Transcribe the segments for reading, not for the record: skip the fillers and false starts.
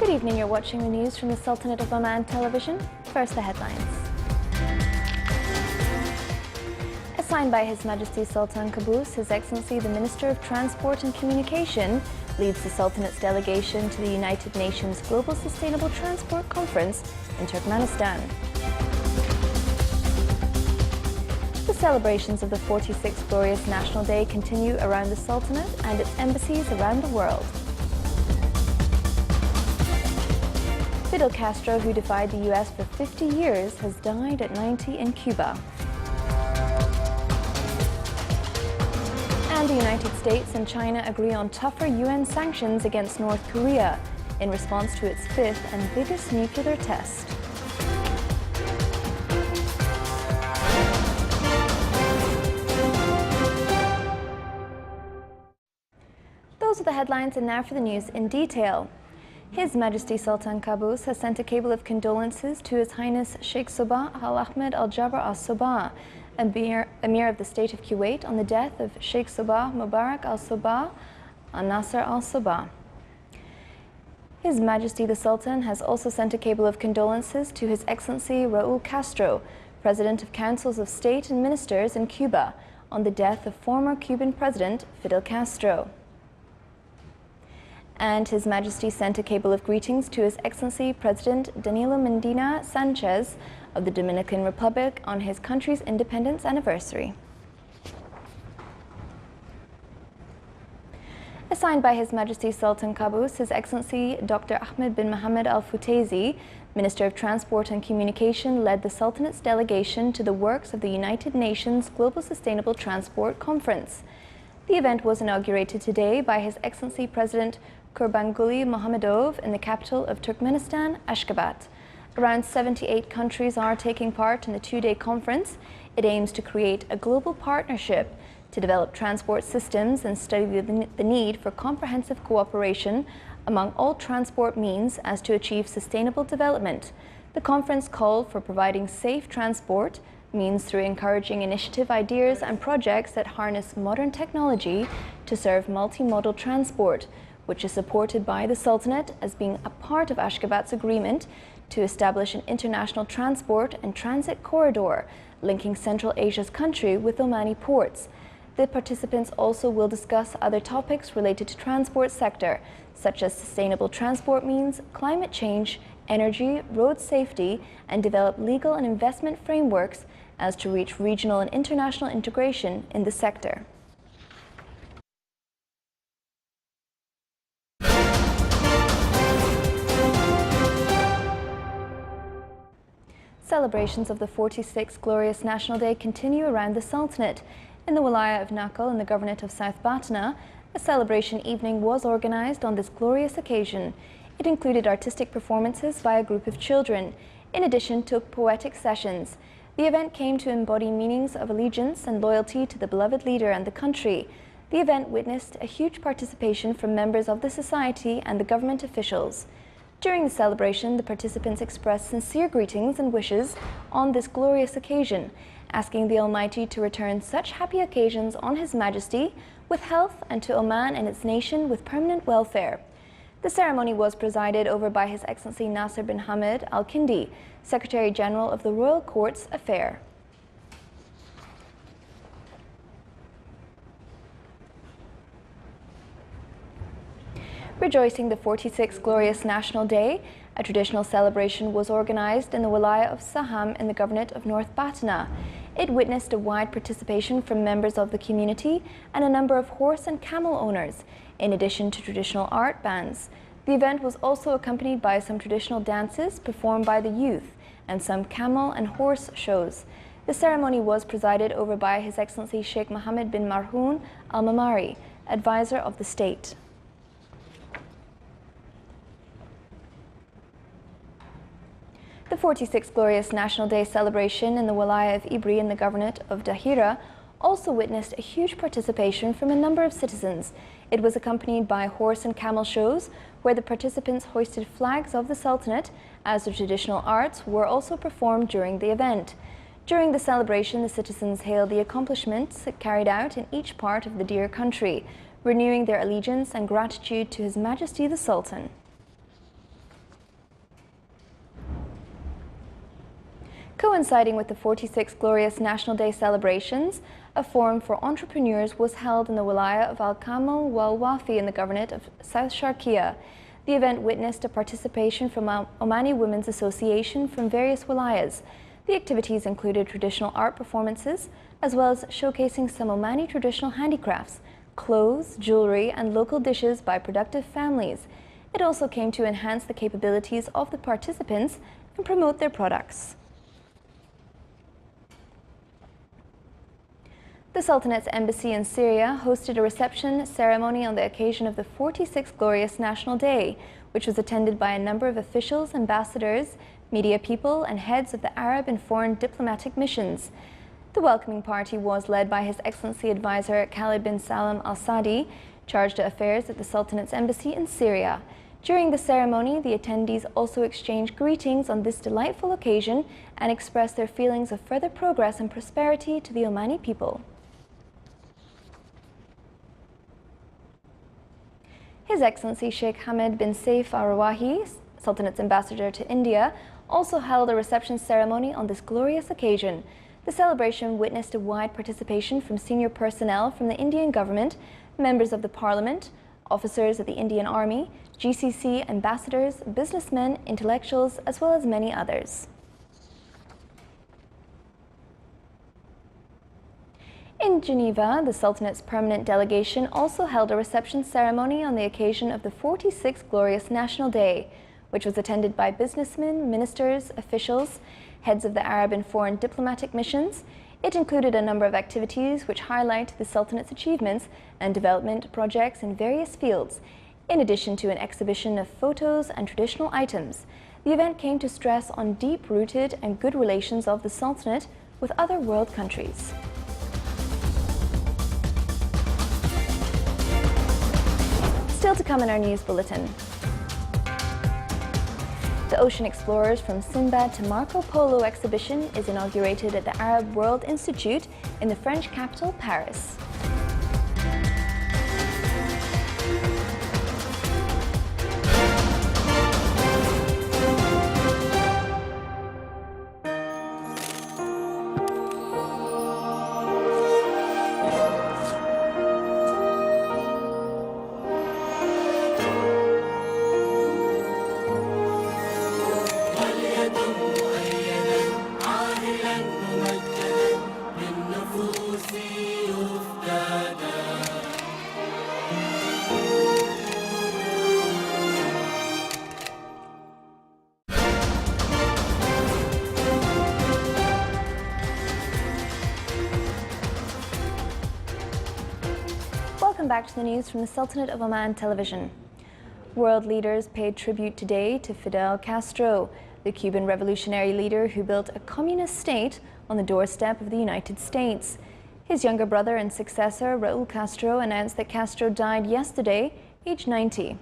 Good evening, you're watching the news from the Sultanate of Oman television. First, the headlines. Assigned by His Majesty Sultan Qaboos, His Excellency the Minister of Transport and Communication leads the Sultanate's delegation to the United Nations Global Sustainable Transport Conference in Turkmenistan. The celebrations of the 46th Glorious National Day continue around the Sultanate and its embassies around the world. Fidel Castro, who defied the US for 50 years, has died at 90 in Cuba. And the United States and China agree on tougher UN sanctions against North Korea in response to its fifth and biggest nuclear test. Those are the headlines, and now for the news in detail. His Majesty Sultan Qaboos has sent a cable of condolences to His Highness Sheikh Sabah Al Ahmed Al Jaber Al Sabah, Emir of the State of Kuwait, on the death of Sheikh Sabah Mubarak Al Sabah Al Nasser Al Sabah. His Majesty the Sultan has also sent a cable of condolences to His Excellency Raúl Castro, President of Councils of State and Ministers in Cuba, on the death of former Cuban President Fidel Castro. And His Majesty sent a cable of greetings to His Excellency President Danilo Medina Sanchez of the Dominican Republic on his country's independence anniversary. Assigned by His Majesty Sultan Qaboos, His Excellency Dr. Ahmed bin Mohammed Al Futaizi, Minister of Transport and Communication, led the Sultanate's delegation to the works of the United Nations Global Sustainable Transport Conference. The event was inaugurated today by His Excellency President Gurbanguly Mohammadov in the capital of Turkmenistan, Ashgabat. Around 78 countries are taking part in the two-day conference. It aims to create a global partnership to develop transport systems and study the need for comprehensive cooperation among all transport means as to achieve sustainable development. The conference called for providing safe transport means through encouraging initiative ideas and projects that harness modern technology to serve multimodal transport, which is supported by the Sultanate as being a part of Ashgabat's agreement to establish an international transport and transit corridor linking Central Asia's country with Omani ports. The participants also will discuss other topics related to transport sector, such as sustainable transport means, climate change, energy, road safety, and develop legal and investment frameworks as to reach regional and international integration in the sector. Celebrations of the 46th Glorious National Day continue around the Sultanate. In the Wilaya of Nakal in the Governorate of South Batna, a celebration evening was organized on this glorious occasion. It included artistic performances by a group of children, in addition to poetic sessions. The event came to embody meanings of allegiance and loyalty to the beloved leader and the country. The event witnessed a huge participation from members of the society and the government officials. During the celebration, the participants expressed sincere greetings and wishes on this glorious occasion, asking the Almighty to return such happy occasions on His Majesty with health and to Oman and its nation with permanent welfare. The ceremony was presided over by His Excellency Nasser bin Hamid Al-Kindi, Secretary General of the Royal Courts Affair. Rejoicing the 46th Glorious National Day, a traditional celebration was organized in the Wilaya of Saham in the Governorate of North Batna. It witnessed a wide participation from members of the community and a number of horse and camel owners, in addition to traditional art bands. The event was also accompanied by some traditional dances performed by the youth and some camel and horse shows. The ceremony was presided over by His Excellency Sheikh Mohammed bin Marhoun Al Mamari, advisor of the state. The 46th Glorious National Day celebration in the Wilaya of Ibri in the Governorate of Dahira also witnessed a huge participation from a number of citizens. It was accompanied by horse and camel shows, where the participants hoisted flags of the Sultanate, as the traditional arts were also performed during the event. During the celebration, the citizens hailed the accomplishments carried out in each part of the dear country, renewing their allegiance and gratitude to His Majesty the Sultan. Coinciding with the 46th Glorious National Day celebrations, a forum for entrepreneurs was held in the Wilaya of Al-Kamal wal Wafi in the Governorate of South Sharqiya. The event witnessed a participation from Omani Women's Association from various wilayas. The activities included traditional art performances, as well as showcasing some Omani traditional handicrafts, clothes, jewelry, and local dishes by productive families. It also came to enhance the capabilities of the participants and promote their products. The Sultanates Embassy in Syria hosted a reception ceremony on the occasion of the 46th Glorious National Day, which was attended by a number of officials, ambassadors, media people, and heads of the Arab and foreign diplomatic missions. The welcoming party was led by His Excellency Advisor Khalid bin Salam al-Sadi, chargé d'affaires at the Sultanates Embassy in Syria. During the ceremony, the attendees also exchanged greetings on this delightful occasion and expressed their feelings of further progress and prosperity to the Omani people. His Excellency Sheikh Hamad bin Saif al-Rawahi, Sultanate's ambassador to India, also held a reception ceremony on this glorious occasion. The celebration witnessed a wide participation from senior personnel from the Indian government, members of the parliament, officers of the Indian Army, GCC ambassadors, businessmen, intellectuals, as well as many others. In Geneva, the Sultanate's permanent delegation also held a reception ceremony on the occasion of the 46th Glorious National Day, which was attended by businessmen, ministers, officials, heads of the Arab and foreign diplomatic missions. It included a number of activities which highlight the Sultanate's achievements and development projects in various fields, in addition to an exhibition of photos and traditional items. The event came to stress on deep-rooted and good relations of the Sultanate with other world countries. Still to come in our news bulletin. The Ocean Explorers from Sinbad to Marco Polo exhibition is inaugurated at the Arab World Institute in the French capital, Paris. Welcome back to the news from the Sultanate of Oman television. World leaders paid tribute today to Fidel Castro, the Cuban revolutionary leader who built a communist state on the doorstep of the United States. His younger brother and successor, Raúl Castro, announced that Castro died yesterday, aged 90.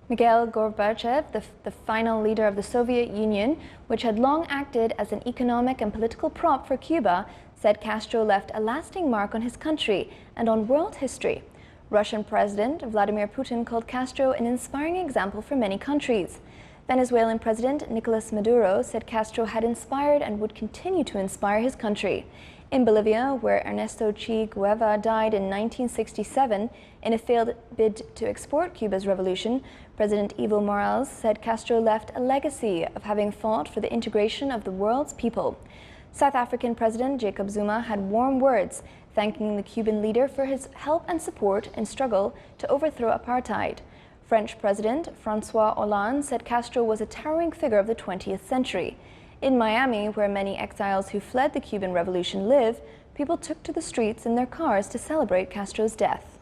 Mikhail Gorbachev, the final leader of the Soviet Union, which had long acted as an economic and political prop for Cuba, said Castro left a lasting mark on his country and on world history. Russian President Vladimir Putin called Castro an inspiring example for many countries. Venezuelan President Nicolas Maduro said Castro had inspired and would continue to inspire his country. In Bolivia, where Ernesto Che Guevara died in 1967 in a failed bid to export Cuba's revolution, President Evo Morales said Castro left a legacy of having fought for the integration of the world's people. South African President Jacob Zuma had warm words, thanking the Cuban leader for his help and support in struggle to overthrow apartheid. French President François Hollande said Castro was a towering figure of the 20th century. In Miami, where many exiles who fled the Cuban Revolution live, people took to the streets in their cars to celebrate Castro's death.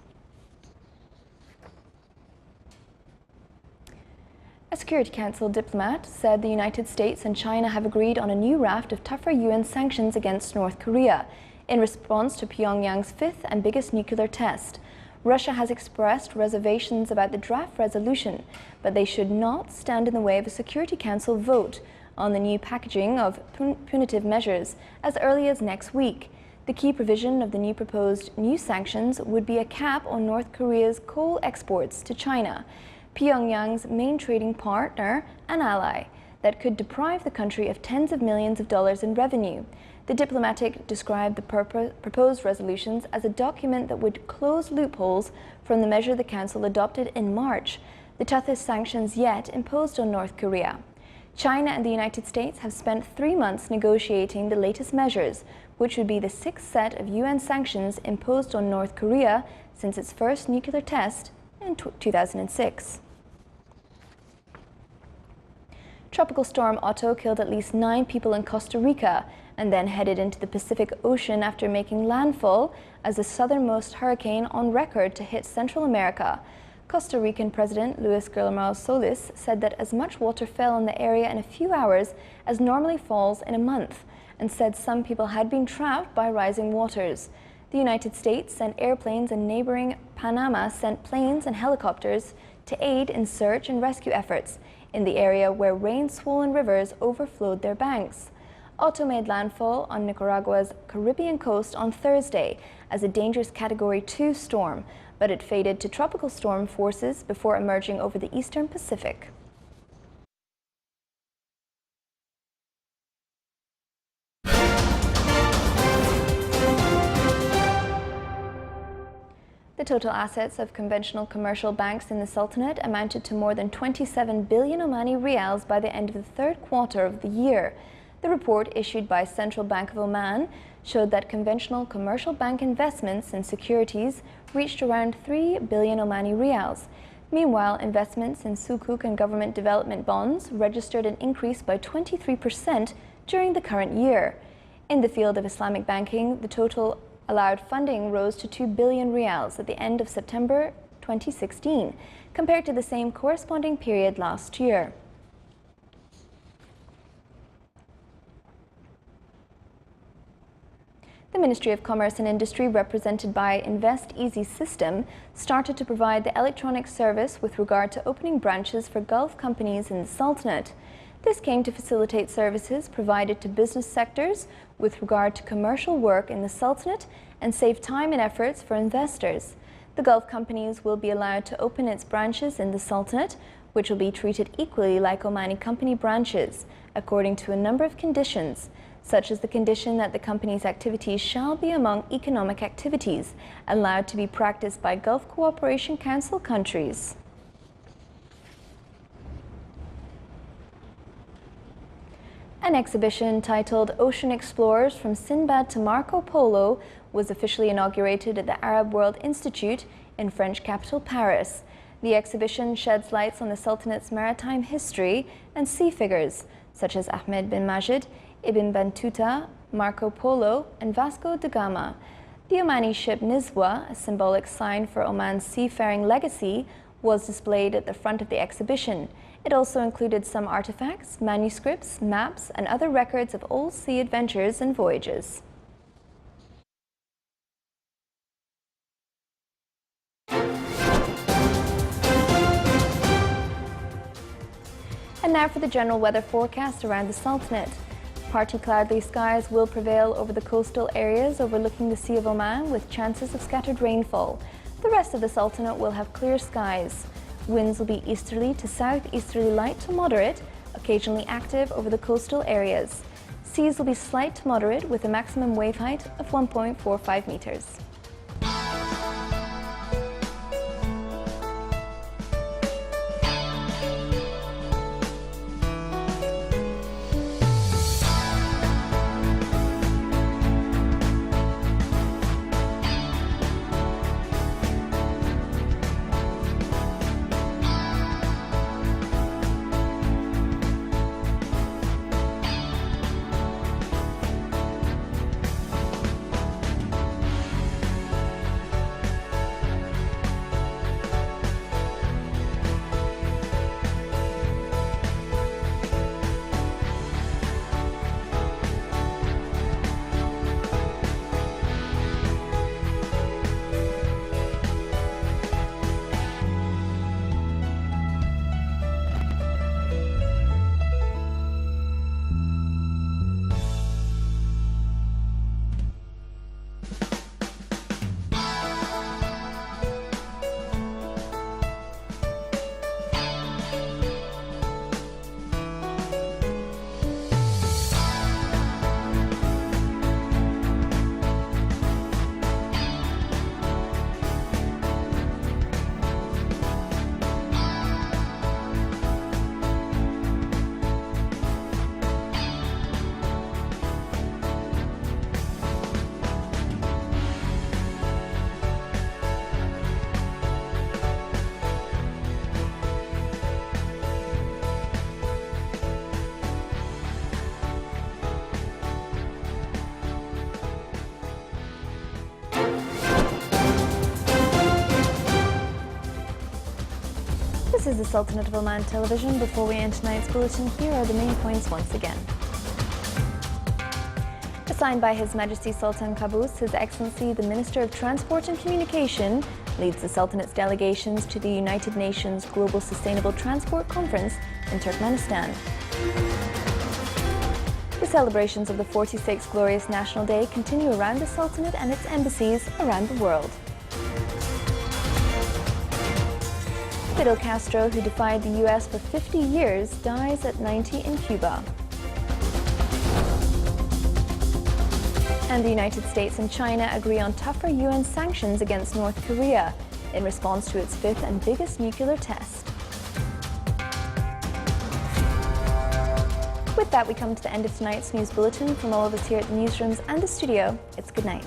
A Security Council diplomat said the United States and China have agreed on a new raft of tougher UN sanctions against North Korea in response to Pyongyang's fifth and biggest nuclear test. Russia has expressed reservations about the draft resolution, but they should not stand in the way of a Security Council vote on the new packaging of punitive measures as early as next week. The key provision of the proposed new sanctions would be a cap on North Korea's coal exports to China. Pyongyang's main trading partner and ally, that could deprive the country of tens of millions of dollars in revenue. The diplomatic described the proposed resolutions as a document that would close loopholes from the measure the Council adopted in March, the toughest sanctions yet imposed on North Korea. China and the United States have spent 3 months negotiating the latest measures, which would be the 6th set of UN sanctions imposed on North Korea since its first nuclear test in 2006. Tropical storm Otto killed at least 9 people in Costa Rica and then headed into the Pacific Ocean after making landfall as the southernmost hurricane on record to hit Central America. Costa Rican President Luis Guillermo Solis said that as much water fell in the area in a few hours as normally falls in a month, and said some people had been trapped by rising waters. The United States sent airplanes, and neighboring Panama sent planes and helicopters to aid in search and rescue efforts in the area where rain-swollen rivers overflowed their banks. Otto made landfall on Nicaragua's Caribbean coast on Thursday as a dangerous Category 2 storm, but it faded to tropical storm forces before emerging over the eastern Pacific. The total assets of conventional commercial banks in the Sultanate amounted to more than 27 billion Omani riyals by the end of the third quarter of the year. The report issued by Central Bank of Oman showed that conventional commercial bank investments in securities reached around 3 billion Omani riyals. Meanwhile, investments in sukuk and government development bonds registered an increase by 23% during the current year. In the field of Islamic banking, the total allowed funding rose to 2 billion riyals at the end of September 2016, compared to the same corresponding period last year. The Ministry of Commerce and Industry, represented by Invest Easy System, started to provide the electronic service with regard to opening branches for Gulf companies in the Sultanate. This came to facilitate services provided to business sectors with regard to commercial work in the Sultanate and save time and efforts for investors. The Gulf companies will be allowed to open its branches in the Sultanate, which will be treated equally like Omani company branches, according to a number of conditions, such as the condition that the company's activities shall be among economic activities allowed to be practiced by Gulf Cooperation Council countries. An exhibition titled Ocean Explorers from Sinbad to Marco Polo was officially inaugurated at the Arab World Institute in French capital Paris. The exhibition sheds lights on the Sultanate's maritime history and sea figures, such as Ahmed bin Majid, Ibn Battuta, Marco Polo, and Vasco da Gama. The Omani ship Nizwa, a symbolic sign for Oman's seafaring legacy, was displayed at the front of the exhibition. It also included some artifacts, manuscripts, maps, and other records of old sea adventures and voyages. And now for the general weather forecast around the Sultanate. Partly cloudy skies will prevail over the coastal areas overlooking the Sea of Oman, with chances of scattered rainfall. The rest of the Sultanate will have clear skies. Winds will be easterly to southeasterly light to moderate, occasionally active over the coastal areas. Seas will be slight to moderate with a maximum wave height of 1.45 meters. This is the Sultanate of Oman television. Before we end tonight's bulletin, here are the main points once again. Assigned by His Majesty Sultan Qaboos, His Excellency the Minister of Transport and Communication leads the Sultanate's delegations to the United Nations Global Sustainable Transport Conference in Turkmenistan. The celebrations of the 46th Glorious National Day continue around the Sultanate and its embassies around the world. Fidel Castro, who defied the US for 50 years, dies at 90 in Cuba. And the United States and China agree on tougher UN sanctions against North Korea in response to its fifth and biggest nuclear test. With that, we come to the end of tonight's news bulletin. From all of us here at the newsrooms and the studio, it's good night.